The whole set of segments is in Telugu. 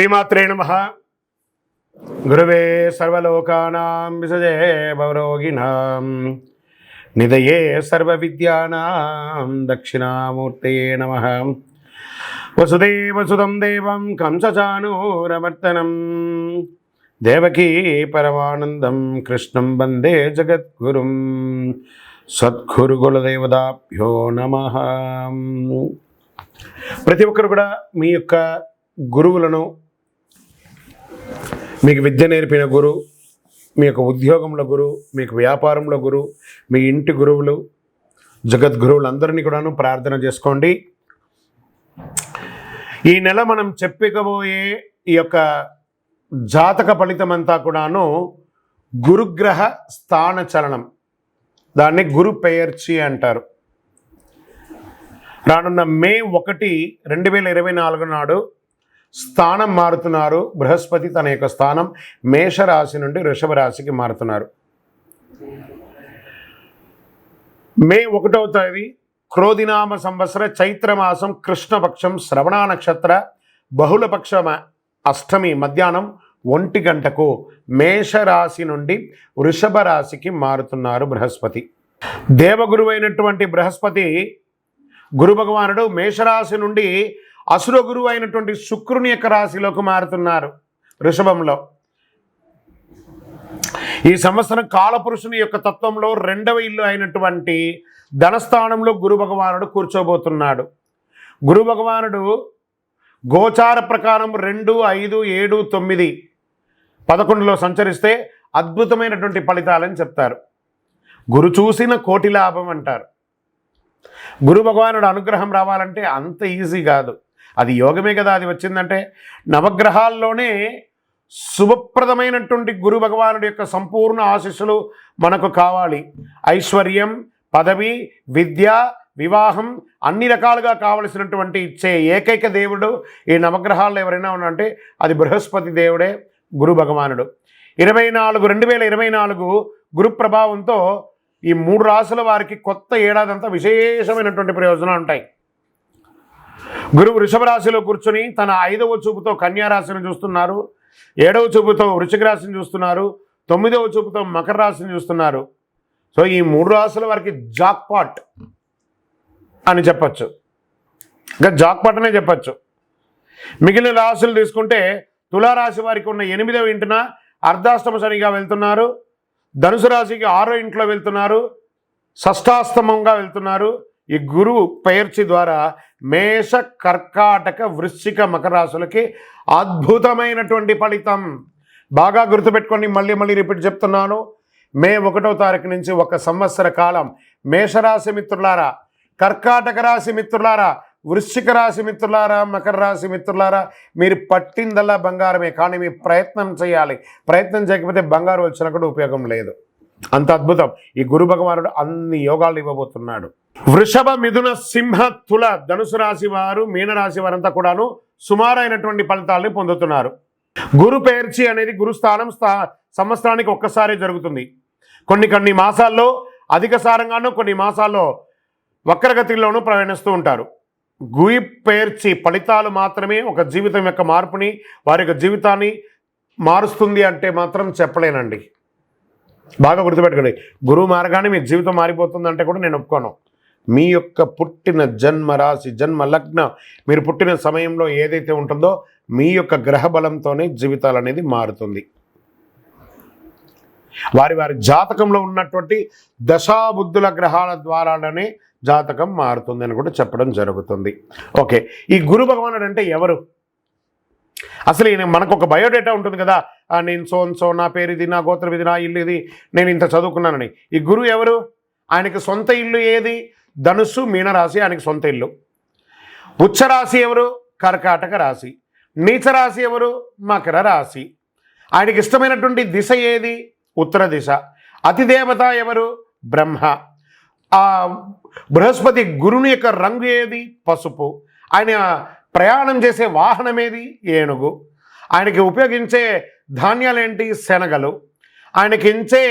శ్రీమాత్రే నమః. గురవే సర్వలోకానాం విసజే భవరోగిణాం నిదయే సర్వవిద్యానాం దక్షిణామూర్తయే నమః. వసుదేవసుతం దేవం కంసచానూరమర్దనం దేవకీ పరమానందం కృష్ణం వందే జగద్గురుం. సద్గురుకులదేవతాభ్యో నమః. ప్రతి ఒక్కరు కూడా మీ యొక్క గురువులను, మీకు విద్య నేర్పిన గురువు, మీ యొక్క ఉద్యోగంలో గురువు, మీకు వ్యాపారంలో గురువు, మీ ఇంటి గురువులు, జగద్గురువులందరినీ కూడాను ప్రార్థన చేసుకోండి. ఈ నెల మనం చెప్పుకోబోయే ఈ యొక్క జాతక ఫలితం అంతా కూడాను గురుగ్రహ స్థాన చలనం, దాన్ని గురు పెయర్చి అంటారు. రానున్న మే 1, 2024 నాడు స్థానం మారుతున్నారు. బృహస్పతి తన యొక్క స్థానం మేషరాశి నుండి వృషభ రాశికి మారుతున్నారు. మే 1వ తేదీ క్రోధినామ సంవత్సర చైత్రమాసం కృష్ణపక్షం శ్రవణ నక్షత్ర బహుళపక్ష అష్టమి మధ్యాహ్నం 1 గంటకు మేషరాశి నుండి వృషభ రాశికి మారుతున్నారు బృహస్పతి. దేవగురువైనటువంటి బృహస్పతి గురు భగవానుడు మేషరాశి నుండి అసుర గురువు అయినటువంటి శుక్రుని యొక్క రాశిలోకి మారుతున్నారు వృషభంలో. ఈ సంవత్సరం కాలపురుషుని యొక్క తత్వంలో 2వ ఇల్లు అయినటువంటి ధనస్థానంలో గురు భగవానుడు కూర్చోబోతున్నాడు. గురు భగవానుడు గోచార ప్రకారం 2, 5, 7, 9, 11లో సంచరిస్తే అద్భుతమైనటువంటి ఫలితాలని చెప్తారు. గురు చూసిన కోటి లాభం అంటారు. గురు భగవానుడు అనుగ్రహం రావాలంటే అంత ఈజీ కాదు, అది యోగమే కదా. అది వచ్చిందంటే నవగ్రహాల్లోనే శుభప్రదమైనటువంటి గురు భగవానుడి యొక్క సంపూర్ణ ఆశీస్సులు మనకు కావాలి. ఐశ్వర్యం, పదవి, విద్య, వివాహం అన్ని రకాలుగా కావలసినటువంటి ఇచ్చే ఏకైక దేవుడు ఈ నవగ్రహాల్లో ఎవరైనా ఉన్నారంటే అది బృహస్పతి దేవుడే, గురు భగవానుడు. 2024 గురు ప్రభావంతో ఈ 3 రాశుల వారికి కొత్త ఏడాదంతా విశేషమైనటువంటి ప్రయోజనాలు ఉంటాయి. గురువు వృషభ రాశిలో కూర్చొని తన 5వ చూపుతో కన్యా రాశిని చూస్తున్నారు, 7వ చూపుతో వృశ్చిక రాశిని చూస్తున్నారు, 9వ చూపుతో మకర రాశిని చూస్తున్నారు. సో ఈ 3 రాశుల వారికి జాక్పాట్ అని చెప్పచ్చు, ఇంకా జాక్పాట్ అనే చెప్పచ్చు. మిగిలిన రాశులు తీసుకుంటే తులారాశి వారికి ఉన్న 8వ ఇంటిన అర్ధాష్టమ శనిగా వెళ్తున్నారు, ధనుసు రాశికి 6వ ఇంట్లో వెళ్తున్నారు, షష్టాష్టమంగా వెళ్తున్నారు. ఈ గురువు పెయర్చి ద్వారా మేష, కర్కాటక, వృశ్చిక, మకర రాశులకి అద్భుతమైనటువంటి ఫలితం. బాగా గుర్తుపెట్టుకొని మళ్ళీ రిపీట్ చెప్తున్నాను. మే 1వ తారీఖు నుంచి 1 సంవత్సర కాలం మేషరాశి మిత్రులారా, కర్కాటక రాశి మిత్రులారా, వృశ్చిక రాశి మిత్రులారా, మకర రాశి మిత్రులారా, మీరు పట్టిందల్లా బంగారమే. కానీ మీరు ప్రయత్నం చేయాలి. ప్రయత్నం చేయకపోతే బంగారు వచ్చినా కూడా ఉపయోగం లేదు. అంత అద్భుతం ఈ గురు భగవానుడు అన్ని యోగాలు ఇవ్వబోతున్నాడు. వృషభ, మిథున, సింహ, తుల, ధనుసు రాశి వారు, మీనరాశి వారంతా కూడాను సుమారైనటువంటి ఫలితాలని పొందుతున్నారు. గురు పెయర్చి అనేది గురుస్థానం సంవత్సరానికి ఒక్కసారి జరుగుతుంది. కొన్ని మాసాల్లో అధిక సారంగానూ, కొన్ని మాసాల్లో వక్రగతిలోనూ ప్రయాణిస్తూ ఉంటారు. గురి పెయర్చి ఫలితాలు మాత్రమే ఒక జీవితం యొక్క మార్పుని, వారి యొక్క జీవితాన్ని మారుస్తుంది అంటే మాత్రం చెప్పలేనండి. బాగా గుర్తుపెట్టుకోండి, గురువు మారగానే మీ జీవితం మారిపోతుందంటే కూడా నేను ఒప్పుకోను. మీ యొక్క పుట్టిన జన్మ రాశి, జన్మ లగ్నం, మీరు పుట్టిన సమయంలో ఏదైతే ఉంటుందో మీ యొక్క గ్రహ బలంతోనే జీవితాలు అనేది మారుతుంది. వారి జాతకంలో ఉన్నటువంటి దశాబుద్ధుల గ్రహాల ద్వారానే జాతకం మారుతుంది అని కూడా చెప్పడం జరుగుతుంది. ఓకే, ఈ గురు భగవానుడు అంటే ఎవరు? అసలు ఈయన మనకు ఒక బయోడేటా ఉంటుంది కదా, నేను సో నా పేరు ఇది, నా గోత్రం ఇది, నా ఇల్లు ఇది, నేను ఇంత చదువుకున్నానని. ఈ గురువు ఎవరు? ఆయనకి సొంత ఇల్లు ఏది? ధనుస్సు, మీనరాశి ఆయనకి సొంత ఇల్లు. ఉచ్చరాశి ఎవరు? కర్కాటక రాశి. నీచరాశి ఎవరు? మకర రాశి. ఆయనకి ఇష్టమైనటువంటి దిశ ఏది? ఉత్తర దిశ. అతిదేవత ఎవరు? బ్రహ్మ. ఆ బృహస్పతి గురుని యొక్క రంగు ఏది? పసుపు. ఆయన ప్రయాణం చేసే వాహనం ఏది? ఏనుగు. ఆయనకి ఉపయోగించే ధాన్యాలేంటి? శనగలు. ఆయనకి ఇచ్చే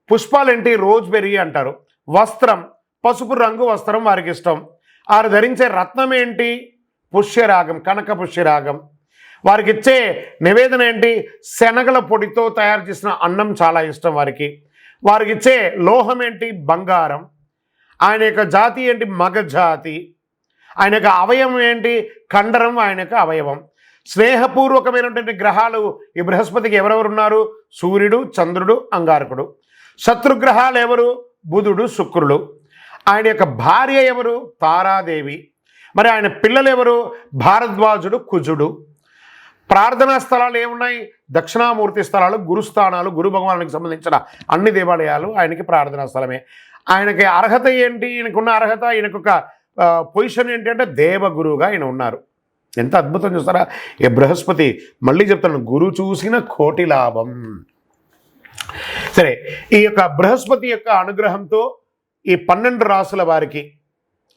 పుష్పాలేంటి? రోజ్బెర్రీ అంటారు. వస్త్రం పసుపు రంగు వస్త్రం వారికి ఇష్టం. ఆయన ధరించే రత్నం ఏంటి? పుష్యరాగం, కనక పుష్యరాగం. వారికి ఇచ్చే నివేదన ఏంటి? శనగల పొడితో తయారు చేసిన అన్నం చాలా ఇష్టం వారికి. వారికి ఇచ్చే లోహం ఏంటి? బంగారం. ఆయన యొక్క జాతి ఏంటి? మగ జాతి. ఆయన యొక్క అవయవం ఏంటి? కండరం ఆయన యొక్క అవయవం. స్నేహపూర్వకమైనటువంటి గ్రహాలు ఈ బృహస్పతికి ఎవరెవరు ఉన్నారు? సూర్యుడు, చంద్రుడు, అంగారకుడు. శత్రుగ్రహాలు ఎవరు? బుధుడు, శుక్రుడు. ఆయన యొక్క భార్య ఎవరు? తారాదేవి. మరి ఆయన పిల్లలు ఎవరు? భారద్వాజుడు, కుజుడు. ప్రార్థనా స్థలాలు ఏమున్నాయి? దక్షిణామూర్తి స్థలాలు, గురుస్థానాలు, గురు భగవానికి సంబంధించిన అన్ని దేవాలయాలు ఆయనకి ప్రార్థనా స్థలమే. ఆయనకి అర్హత ఏంటి? ఈయనకున్న అర్హత, ఈయనకొక పొజిషన్ ఏంటి అంటే దేవగురువుగా ఆయన ఉన్నారు. ఎంత అద్భుతం చూస్తారా ఈ బృహస్పతి. మళ్ళీ చెప్తాను, గురు చూసిన కోటి లాభం. సరే, ఈ యొక్క బృహస్పతి యొక్క అనుగ్రహంతో ఈ 12 రాసుల వారికి,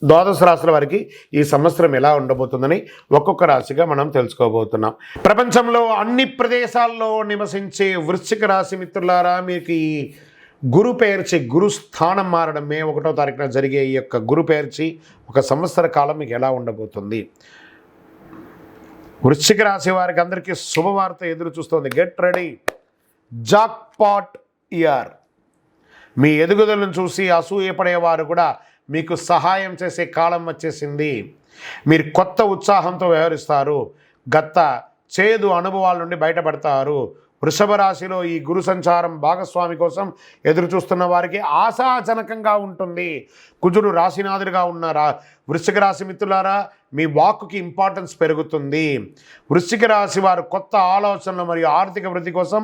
ద్వాదశ రాశుల వారికి ఈ సంవత్సరం ఎలా ఉండబోతుందని ఒక్కొక్క రాశిగా మనం తెలుసుకోబోతున్నాం. ప్రపంచంలో అన్ని ప్రదేశాల్లో నివసించే వృశ్చిక రాశి మిత్రులారా, మీకు ఈ గురు పేర్చి, గురు స్థానం మారడం మే 1వ తారీఖున జరిగే ఈ యొక్క గురు పేర్చి ఒక సంవత్సర కాలం మీకు ఎలా ఉండబోతుంది? వృశ్చిక రాశి వారికి అందరికీ శుభవార్త ఎదురు చూస్తుంది. Get ready, jackpot year. మీ ఎదుగుదలను చూసి అసూయపడేవారు కూడా మీకు సహాయం చేసే కాలం వచ్చేసింది. మీరు కొత్త ఉత్సాహంతో వ్యవహరిస్తారు. గత చేదు అనుభవాల నుండి బయటపడతారు. వృషభ రాశిలో ఈ గురు సంచారం భాగస్వామి కోసం ఎదురు చూస్తున్న వారికి ఆశాజనకంగా ఉంటుంది. కుజుడు రాశినాథుడిగా ఉన్న వృశ్చిక రాశి మిత్రులారా, మీ వాక్కుకి ఇంపార్టెన్స్ పెరుగుతుంది. వృశ్చిక రాశి వారు కొత్త ఆలోచనలు మరియు ఆర్థిక వృద్ధి కోసం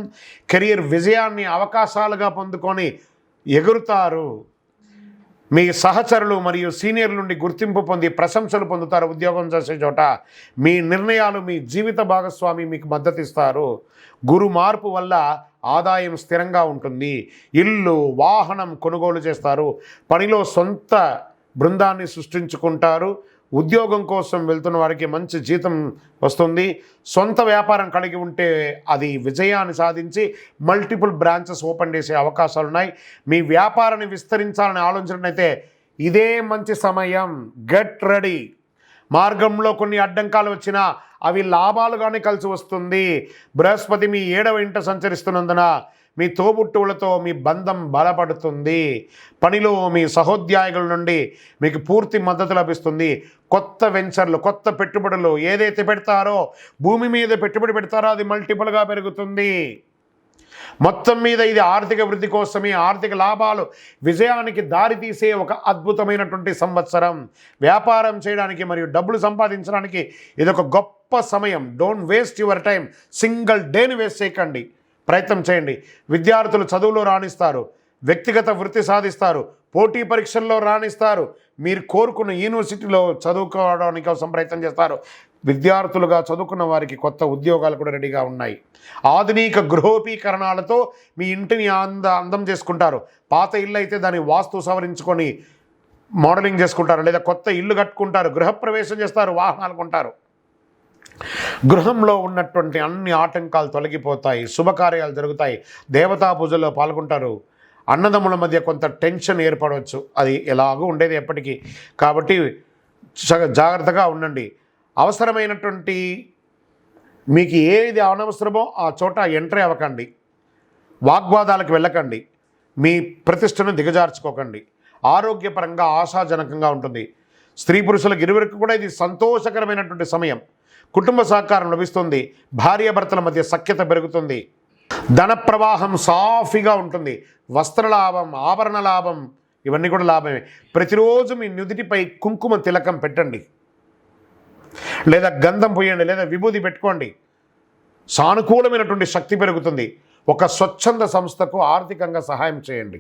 కెరియర్ విజయాన్ని అవకాశాలుగా పొందుకొని ఎగురుతారు. మీ సహచరులు మరియు సీనియర్ల నుండి గుర్తింపు పొంది ప్రశంసలు పొందుతారు. ఉద్యోగం చేసే చోట మీ నిర్ణయాలు మీ జీవిత భాగస్వామి మీకు మద్దతు ఇస్తారు. గురు మార్పు వల్ల ఆదాయం స్థిరంగా ఉంటుంది. ఇల్లు, వాహనం కొనుగోలు చేస్తారు. పనిలో సొంత బృందాన్ని సృష్టించుకుంటారు. ఉద్యోగం కోసం వెళ్తున్న వారికి మంచి జీతం వస్తుంది. సొంత వ్యాపారం కలిగి ఉంటే అది విజయాన్ని సాధించి మల్టిపుల్ బ్రాంచెస్ ఓపెన్ చేసే అవకాశాలు ఉన్నాయి. మీ వ్యాపారాన్ని విస్తరించాలని ఆలోచించినట్లయితే ఇదే మంచి సమయం. Get ready. మార్గంలో కొన్ని అడ్డంకాలు వచ్చినా అవి లాభాలుగానే కలిసి వస్తుంది. బృహస్పతి మీ 7వ ఇంట సంచరిస్తున్నందున మీ తోబుట్టువులతో మీ బంధం బలపడుతుంది. పనిలో మీ సహోద్యోగుల నుండి మీకు పూర్తి మద్దతు లభిస్తుంది. కొత్త వెంచర్లు, కొత్త పెట్టుబడులు ఏదైతే పెడతారో, భూమి మీద పెట్టుబడి పెడతారో అది మల్టిపుల్గా పెరుగుతుంది. మొత్తం మీద ఇది ఆర్థిక వృద్ధి కోసమే, ఆర్థిక లాభాలు, విజయానికి దారితీసే ఒక అద్భుతమైనటువంటి సంవత్సరం. వ్యాపారం చేయడానికి మరియు డబ్బులు సంపాదించడానికి ఇది ఒక గొప్ప సమయం. Don't waste your time. Single డేని వేస్ట్ చేయకండి. ప్రయత్నం చేయండి. విద్యార్థులు చదువులో రాణిస్తారు. వ్యక్తిగత వృత్తి సాధిస్తారు. పోటీ పరీక్షల్లో రాణిస్తారు. మీరు కోరుకున్న యూనివర్సిటీలో చదువుకోవడానికి కోసం ప్రయత్నం చేస్తారు. విద్యార్థులుగా చదువుకున్న వారికి కొత్త ఉద్యోగాలు కూడా రెడీగా ఉన్నాయి. ఆధునిక గృహోపీకరణాలతో మీ ఇంటిని అందం చేసుకుంటారు. పాత ఇల్లు అయితే దాన్ని వాస్తు సవరించుకొని మోడలింగ్ చేసుకుంటారు, లేదా కొత్త ఇల్లు కట్టుకుంటారు, గృహప్రవేశం చేస్తారు, వాహనాలు కొంటారు. గృహంలో ఉన్నటువంటి అన్ని ఆటంకాలు తొలగిపోతాయి. శుభకార్యాలు జరుగుతాయి. దేవతా పూజల్లో పాల్గొంటారు. అన్నదమ్ముల మధ్య కొంత టెన్షన్ ఏర్పడవచ్చు. అది ఎలాగూ ఉండేది ఎప్పటికీ. కాబట్టి జాగ్రత్తగా ఉండండి. అవసరమైనటువంటి మీకు ఏది అనవసరమో ఆ చోట ఎంట్రీ అవ్వకండి. వాగ్వాదాలకు వెళ్ళకండి. మీ ప్రతిష్టను దిగజార్చుకోకండి. ఆరోగ్యపరంగా ఆశాజనకంగా ఉంటుంది. స్త్రీ పురుషులకు ఇరువురికి కూడా ఇది సంతోషకరమైనటువంటి సమయం. కుటుంబ సహకారం లభిస్తుంది. భార్యాభర్తల మధ్య సఖ్యత పెరుగుతుంది. ధన ప్రవాహం సాఫీగా ఉంటుంది. వస్త్ర లాభం, ఆభరణ లాభం ఇవన్నీ కూడా లాభమే. ప్రతిరోజు మీ నుదిటిపై కుంకుమ తిలకం పెట్టండి, లేదా గంధం పోయండి, లేదా విభూది పెట్టుకోండి. సానుకూలమైనటువంటి శక్తి పెరుగుతుంది. ఒక స్వచ్ఛంద సంస్థకు ఆర్థికంగా సహాయం చేయండి.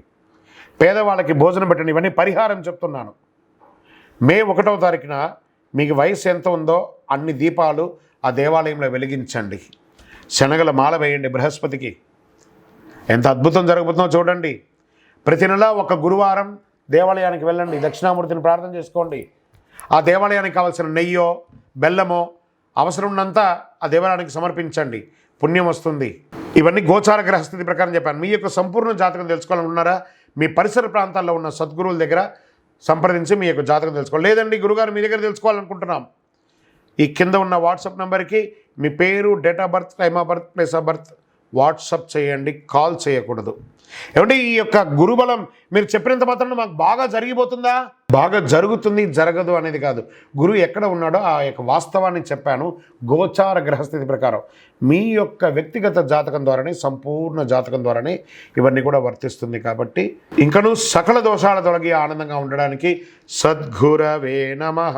పేదవాళ్ళకి భోజనం పెట్టండి. ఇవన్నీ పరిహారం చెప్తున్నాను. మే 1వ తారీఖున మీకు వయసు ఎంత ఉందో అన్ని దీపాలు ఆ దేవాలయంలో వెలిగించండి. శనగల మాల వేయండి బృహస్పతికి. ఎంత అద్భుతం జరుగుతుందో చూడండి. ప్రతి నెల ఒక గురువారం దేవాలయానికి వెళ్ళండి. దక్షిణామూర్తిని ప్రార్థన చేసుకోండి. ఆ దేవాలయానికి కావాల్సిన నెయ్యో, బెల్లమో అవసరం ఉన్నంత ఆ దేవాలయానికి సమర్పించండి. పుణ్యం వస్తుంది. ఇవన్నీ గోచార గ్రహస్థితి ప్రకారం చెప్పాను. మీ యొక్క సంపూర్ణ జాతకం తెలుసుకోవాలనుకున్నారా? మీ పరిసర ప్రాంతాల్లో ఉన్న సద్గురువుల దగ్గర సంప్రదించి మీ యొక్క జాతకం తెలుసుకోవాలి. లేదండి గురుగారు మీ దగ్గర తెలుసుకోవాలనుకుంటున్నాం, ఈ కింద ఉన్న వాట్సాప్ నెంబర్కి మీ పేరు, date of birth, time of birth, place of birth WhatsApp చేయండి, కాల్ చేయకూడదు. ఏమంటే ఈ యొక్క గురుబలం మీరు చెప్పినంత మాత్రం మాకు బాగా జరిగిపోతుందా? బాగా జరుగుతుంది, జరగదు అనేది కాదు. గురువు ఎక్కడ ఉన్నాడో ఆ యొక్క వాస్తవాన్ని చెప్పాను. గోచార గ్రహస్థితి ప్రకారం మీ యొక్క వ్యక్తిగత జాతకం ద్వారానే, సంపూర్ణ జాతకం ద్వారానే ఇవన్నీ కూడా వర్తిస్తుంది. కాబట్టి ఇంకనూ సకల దోషాల తొలగి ఆనందంగా ఉండడానికి సద్గురవే నమః.